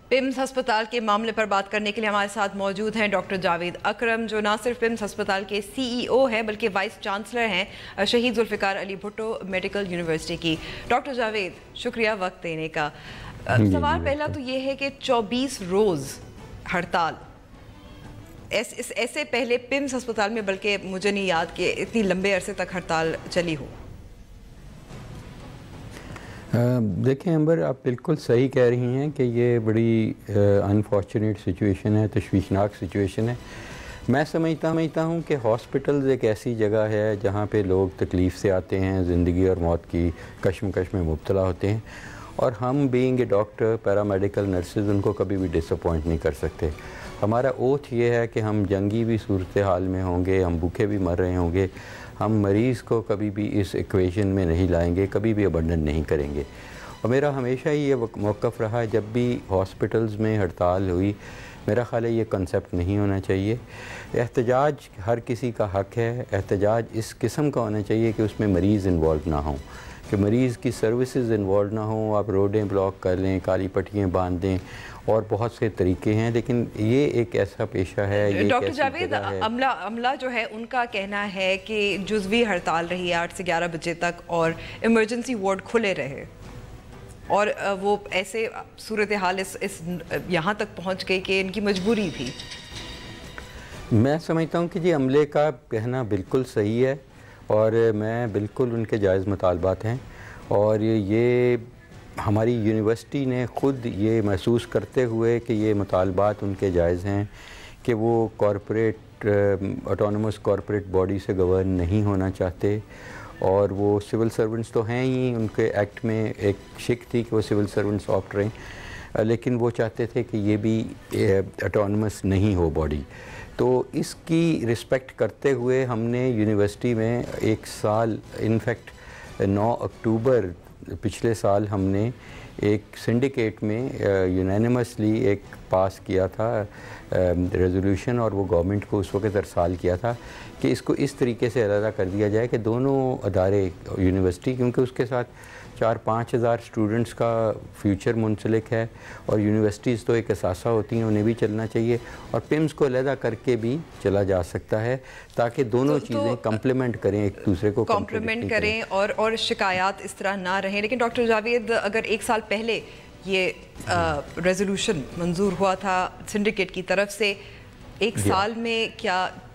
पिम्स अस्पताल के मामले पर बात करने के लिए हमारे साथ मौजूद हैं डॉक्टर जावेद अकरम, जो ना सिर्फ पिम्स अस्पताल के CEO हैं बल्कि वाइस चांसलर हैं शहीद जुल्फिकार अली भुट्टो मेडिकल यूनिवर्सिटी की। डॉक्टर जावेद, शुक्रिया वक्त देने का। सवाल पहला तो ये है कि 24 रोज़ हड़ताल, ऐसे पहले पिम्स अस्पताल में बल्कि मुझे नहीं याद कि इतनी लंबे अरसे तक हड़ताल चली हो। देखें अंबर, आप बिल्कुल सही कह रही हैं कि ये बड़ी अनफॉर्चुनेट सिचुएशन है, तशवीशनाक सिचुएशन है। मैं समझता हूँ कि हॉस्पिटल्स एक ऐसी जगह है जहाँ पे लोग तकलीफ़ से आते हैं, ज़िंदगी और मौत की कश्मकश में मुब्तला होते हैं, और हम being a doctor, paramedical nurses, उनको कभी भी डिसअपॉइंट नहीं कर सकते। हमारा ओथ ये है कि हम जंगी भी सूरत हाल में होंगे, हम भूखे भी मर रहे होंगे, हम मरीज़ को कभी भी इस इक्वेशन में नहीं लाएंगे, कभी भी अबंडन नहीं करेंगे। और मेरा हमेशा ही ये मौक़िफ़ रहा, जब भी हॉस्पिटल्स में हड़ताल हुई, मेरा ख़्याल है ये कंसेप्ट नहीं होना चाहिए। एहतजाज हर किसी का हक़ है, एहतजाज इस किस्म का होना चाहिए कि उसमें मरीज़ इन्वॉल्व ना हों, कि मरीज़ की सर्विसेज इन्वॉल्व ना हों। आप रोडें ब्लॉक कर लें, काली पट्टियाँ बांध दें, और बहुत से तरीके हैं, लेकिन ये एक ऐसा पेशा है। ये डॉक्टर जावेद, अमला जो है उनका कहना है कि जुज़वी हड़ताल रही 8 से 11 बजे तक और इमरजेंसी वार्ड खुले रहे, और वो ऐसे सूरत हाल इस यहाँ तक पहुँच गई कि इनकी मजबूरी भी। मैं समझता हूँ कि जी अमले का कहना बिल्कुल सही है, और मैं बिल्कुल उनके जायज़ मुतालबात हैं, और ये हमारी यूनिवर्सिटी ने ख़ुद ये महसूस करते हुए कि ये मुतालबात उनके जायज़ हैं कि वो कॉरपोरेट ऑटोनमस कॉरपोरेट बॉडी से गवर्न नहीं होना चाहते, और वो सिविल सर्वेंट्स तो हैं ही, उनके एक्ट में एक शिक थी कि वो सिविल सर्वेंट्स ऑप्ट रहें, लेकिन वो चाहते थे कि ये भी ऑटोनमस नहीं हो बॉडी। तो इसकी रिस्पेक्ट करते हुए हमने यूनिवर्सिटी में एक साल, इनफैक्ट 9 अक्टूबर पिछले साल हमने एक सिंडिकेट में यूनानिमसली एक पास किया था रेजोल्यूशन, और वो गवर्नमेंट को उस वक्त अरसाल किया था कि इसको इस तरीके से अलग कर दिया जाए कि दोनों अदारे, यूनिवर्सिटी, क्योंकि उसके साथ 4-5 हज़ार स्टूडेंट्स का फ्यूचर मुंसलिक है, और यूनिवर्सिटीज़ तो एक असासा होती हैं, उन्हें भी चलना चाहिए, और पिम्स को अलहदा करके भी चला जा सकता है, ताकि दोनों चीज़ें कम्प्लीमेंट करें, एक दूसरे को कॉम्प्लीमेंट करें और शिकायत इस तरह ना रहें। लेकिन डॉक्टर जावेद, अगर 1 साल पहले ये रेजोल्यूशन मंजूर हुआ था सिंडिकेट की तरफ से, 1 साल में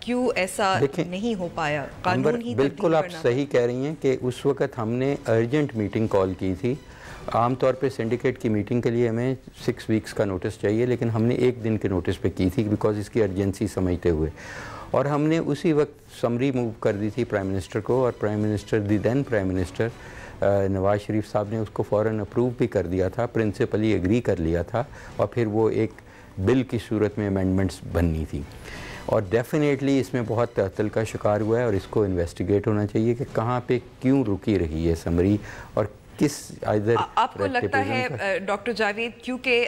क्यों ऐसा नहीं हो पाया? कानून ही बिल्कुल आप सही कह रही हैं कि उस वक़्त हमने अर्जेंट मीटिंग कॉल की थी, عام طور پہ سنڈیکیٹ کی میٹنگ کے لیے ہمیں 6 ویکس کا نوٹس چاہیے، لیکن ہم نے 1 دن کے نوٹس پہ کی تھی بیکاز اس کی ارجنسی سمجھتے ہوئے، اور ہم نے اسی وقت سمری موو کر دی تھی پرائم منسٹر کو، اور پرائم منسٹر دین پرائم منسٹر نواز شریف صاحب نے اس کو فوراً اپروو بھی کر دیا تھا، پرنسپلی ایگری کر لیا تھا، اور پھر وہ ایک بل کی صورت میں امینڈمنٹس بننی تھی، اور ڈیفینیٹلی اس میں بہت تعطل کا شکار ہوا ہے، اور اس کو انویسٹیگیٹ ہونا چاہیے کہ کہاں پہ کیوں رکی رہی ہے سمری، اور کس آپ کو لگتا ہے ڈاکٹر جاوید کیونکہ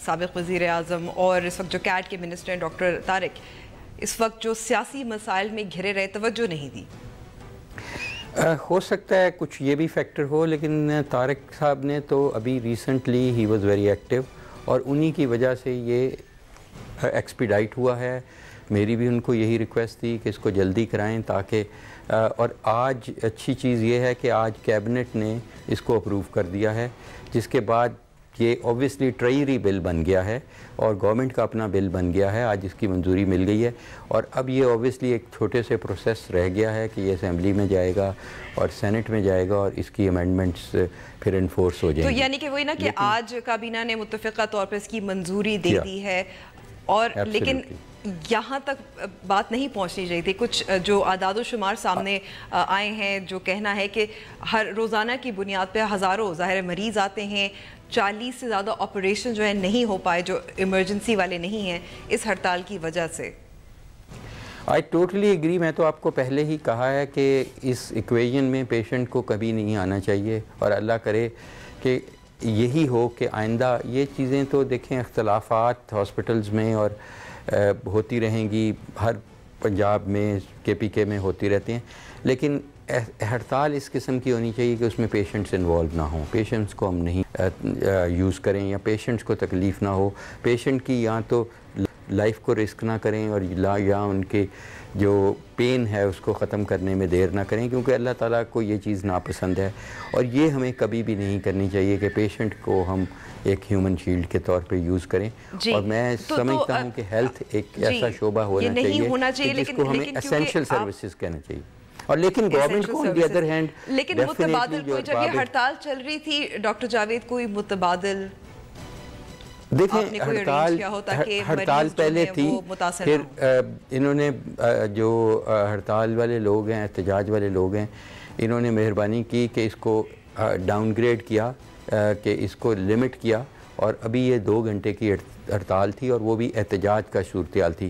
سابق وزیر اعظم اور اس وقت جو کیٹ کے منسٹر ہیں ڈاکٹر طارق اس وقت جو سیاسی مسائل میں گھرے رہے توجہ نہیں دی؟ ہو سکتا ہے کچھ یہ بھی فیکٹر ہو، لیکن طارق صاحب نے تو ابھی recently he was very active, اور انہی کی وجہ سے یہ ایکسپیڈائٹ ہوا ہے۔ میری بھی ان کو یہی ریکویسٹ تھی کہ اس کو جلدی کرائیں تاکہ، اور آج اچھی چیز یہ ہے کہ آج کیبنٹ نے اس کو اپروو کر دیا ہے، جس کے بعد یہ اوبویسلی ٹریجری بل بن گیا ہے اور گورنمنٹ کا اپنا بل بن گیا ہے، آج اس کی منظوری مل گئی ہے، اور اب یہ اوبویسلی ایک چھوٹے سے پروسیس رہ گیا ہے کہ یہ اسمبلی میں جائے گا اور سینٹ میں جائے گا، اور اس کی امینڈمنٹس پھر انفورس ہو جائیں گے۔ تو یعنی کہ وہی نا کہ آج کابینہ نے متفقہ طور پر اس کی منظوری دے دی ہے، اور لیکن یہاں تک بات نہیں پہنچنی چاہیے تھی۔ کچھ جو اعداد و شمار سامنے آئے ہیں جو کہنا ہے کہ ہر روزانہ کی بنیاد پہ ہزاروں ظاہر مریض آتے ہیں، 40 سے زیادہ آپریشن جو ہے نہیں ہو پائے جو ایمرجنسی والے نہیں ہیں اس ہڑتال کی وجہ سے۔ آئی ٹوٹلی ایگری، میں تو آپ کو پہلے ہی کہا ہے کہ اس ایکویژن میں پیشنٹ کو کبھی نہیں آنا چاہیے، اور اللہ کرے کہ یہی ہو کہ آئندہ یہ چیزیں تو دیکھیں اختلافات ہاسپٹلز میں اور ہوتی رہیں گی، ہر پنجاب میں KPK میں ہوتی رہتی ہیں، لیکن ہڑتال اس قسم کی ہونی چاہیے کہ اس میں پیشنٹس انوالو نہ ہوں، پیشنٹس کو ہم نہیں یوز کریں یا پیشنٹس کو تکلیف نہ ہو، پیشنٹ کی یا تو لائف کو رسک نہ کریں اور یا ان کے جو پین ہے اس کو ختم کرنے میں دیر نہ کریں، کیونکہ اللہ تعالیٰ کو یہ چیز ناپسند ہے، اور یہ ہمیں کبھی بھی نہیں کرنی چاہیے کہ پیشنٹ کو ہم ایک ہیومن شیلڈ کے طور پہ یوز کریں۔ اور میں سمجھتا ہوں کہ ہیلتھ ایک ایسا شعبہ ہونا چاہیے جس کو ہمیں اسینشل سروسز کہنا چاہیے، اور لیکن گورنمنٹ کو آن دی ادر ہینڈ لیکن متبادل کوئی جب یہ ہڑتال چل رہی تھی ڈاکٹر جاوید کوئی متبادل دیکھیں ہڑتال پہلے تھی، پھر انہوں نے جو ہڑتال والے لوگ ہیں احتجاج والے لوگ ہیں انہوں نے مہربانی کی کہ اس کو ڈاؤن گریڈ کیا، کہ اس کو لمٹ کیا، اور ابھی یہ 2 گھنٹے کی ہڑتال تھی اور وہ بھی احتجاج کا صورتحال تھی،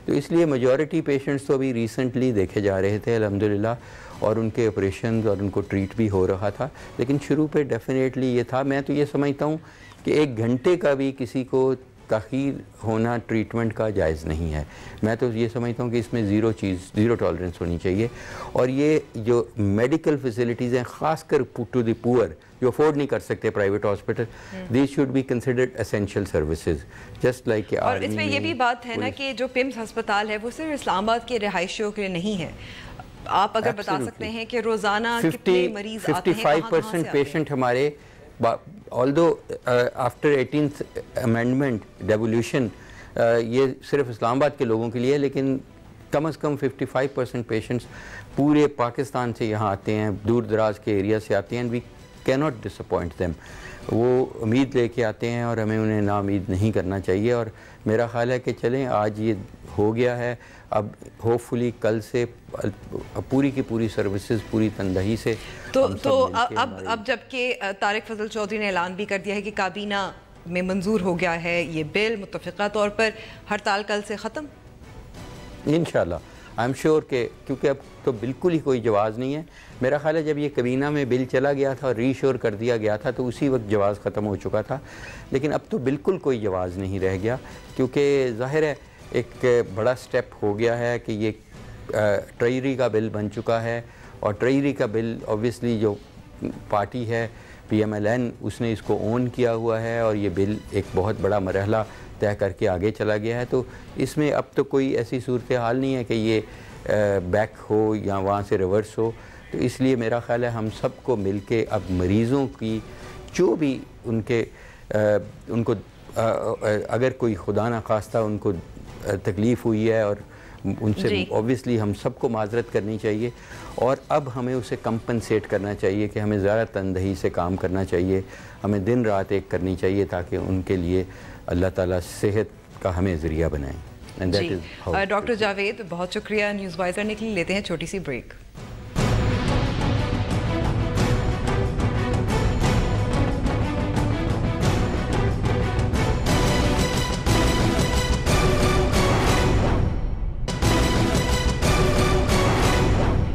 تو اس لیے میجورٹی پیشنٹس تو ابھی ریسنٹلی دیکھے جا رہے تھے الحمدللہ، اور ان کے آپریشنز اور ان کو ٹریٹ بھی ہو رہا تھا، لیکن شروع پہ ڈیفینیٹلی یہ تھا۔ میں تو یہ سمجھتا ہوں کہ 1 گھنٹے کا بھی کسی کو تاخیر ہونا ٹریٹمنٹ کا جائز نہیں ہے، میں تو یہ سمجھتا ہوں کہ اس میں زیرو ٹالرنس ہونی چاہیے، اور یہ جو میڈیکل فیسلٹیز ہیں خاص کر ٹو دی پور جو افورڈ نہیں کر سکتے private hospital, these should be considered essential services just like. اور اس میں یہ بھی بات ہے نا کہ جو پمس ہسپتال ہے وہ صرف اسلام آباد کے رہائشیوں کے لیے نہیں ہے، آپ اگر بتا سکتے ہیں کہ روزانہ کتنے مریض آتے ہیں، 55% پیشنٹ ہمارے although after 18th amendment devolution یہ صرف اسلام آباد کے لوگوں کے لیے، لیکن کم از کم 55% پیشنٹس پورے پاکستان سے یہاں آتے ہیں، دور دراز کے ایریا سے آتے ہیں، and we cannot disappoint them، وہ امید لے کے آتے ہیں اور ہمیں انہیں نا امید نہیں کرنا چاہیے، اور میرا خیال ہے کہ چلیں آج یہ ہو گیا ہے، اب ہوپ فلی کل سے پوری کی پوری سروسز پوری تندہی سے تو اب جب کہ طارق فضل چودھری نے اعلان بھی کر دیا ہے کہ کابینہ میں منظور ہو گیا ہے یہ بل متفقہ طور پر، ہڑتال کل سے ختم انشاءاللہ، آئی ایم شیور کہ کیونکہ اب تو بالکل ہی کوئی جواز نہیں ہے، میرا خیال ہے جب یہ کابینہ میں بل چلا گیا تھا اور ری شور کر دیا گیا تھا تو اسی وقت جواز ختم ہو چکا تھا، لیکن اب تو بالکل کوئی جواز نہیں رہ گیا، کیونکہ ظاہر ہے ایک بڑا سٹیپ ہو گیا ہے کہ یہ ٹریجری کا بل بن چکا ہے، اور ٹریجری کا بل اوبویسلی جو پارٹی ہے PMLN اس نے اس کو اون کیا ہوا ہے، اور یہ بل ایک بہت بڑا مرحلہ طے کر کے آگے چلا گیا ہے، تو اس میں اب تو کوئی ایسی صورتحال نہیں ہے کہ یہ بیک ہو یا وہاں سے ریورس ہو، تو اس لیے میرا خیال ہے ہم سب کو مل کے اب مریضوں کی جو بھی ان کو اگر کوئی خدا نخواستہ ان کو تکلیف ہوئی ہے اور ان سے اوبیسلی ہم سب کو معذرت کرنی چاہیے، اور اب ہمیں اسے کمپنسیٹ کرنا چاہیے کہ ہمیں زیادہ تندہی سے کام کرنا چاہیے، ہمیں دن رات ایک کرنی چاہیے تاکہ ان کے لیے اللہ تعالیٰ صحت کا ہمیں ذریعہ بنائیں. جی ڈاکٹر جاوید بہت شکریہ نیوز وائز کرنے کے لیے. لیتے ہیں چھوٹی سی بریک.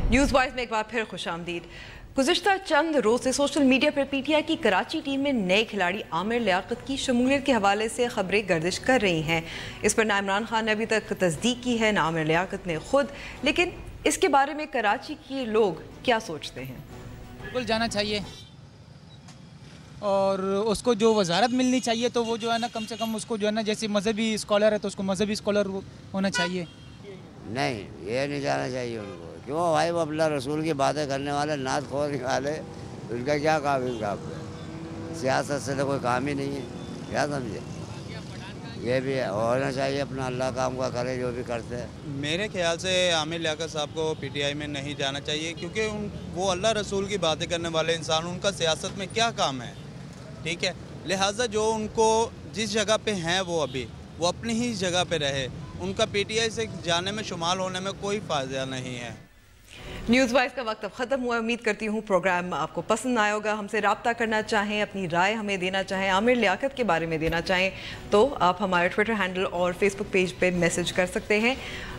نیوز وائز میں ایک بار پھر خوش آمدید. گزشتہ چند روز سے social media per P T I کی کراچی ٹیم میں نئے کھلاڑی عامر لیاقت کی شمولیت کے حوالے سے خبریں گردش کر رہی ہیں. اس پر نہ عمران خان نے ابھی تک تصدیق کی ہے، نہ عامر لیاقت نے خود. لیکن اس کے بارے میں کراچی کے لوگ کیا سوچتے ہیں؟ بالکل جانا چاہیے، اور اس کو جو وزارت ملنی چاہیے تو وہ جو ہے نا کم سے کم اس کو جو ہے نا جیسے مذہبی اسکالر ہے تو اس کو مذہبی اسکالر ہونا چاہیے. نہیں، یہ نہیں جانا چاہیے ان کو. کیوں بھائی، وہ اللہ رسول کی باتیں کرنے والے، نعت خوانی والے، ان کا کیا کام ہے؟ ان کا سیاست سے تو کوئی کام ہی نہیں ہے. کیا سمجھے؟ یہ بھی ہونا چاہیے اپنا اللہ کام کا کرے جو بھی کرتے ہیں. میرے خیال سے عامر لیاقت صاحب کو پی ٹی آئی میں نہیں جانا چاہیے، کیونکہ وہ اللہ رسول کی باتیں کرنے والے انسان، ان کا سیاست میں کیا کام ہے؟ ٹھیک ہے، لہٰذا جو ان کو جس جگہ پہ ہیں وہ ابھی وہ اپنی ہی جگہ پہ رہے. ان کا پی ٹی آئی سے جانے میں شمال ہونے میں کوئی فائدہ نہیں ہے. نیوز وائز کا وقت اب ختم ہوا. امید کرتی ہوں پروگرام آپ کو پسند آیا ہوگا. ہم سے رابطہ کرنا چاہیں، اپنی رائے ہمیں دینا چاہیں، عامر لیاقت کے بارے میں دینا چاہیں تو آپ ہمارے ٹویٹر ہینڈل اور فیس بک پیج پہ میسج کر سکتے ہیں.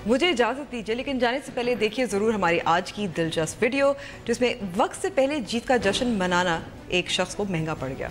مجھے اجازت دیجیے، لیکن جانے سے پہلے دیکھیے ضرور ہماری آج کی دلچسپ ویڈیو جس میں وقت سے پہلے جیت کا جشن منانا ایک شخص کو مہنگا پڑ گیا.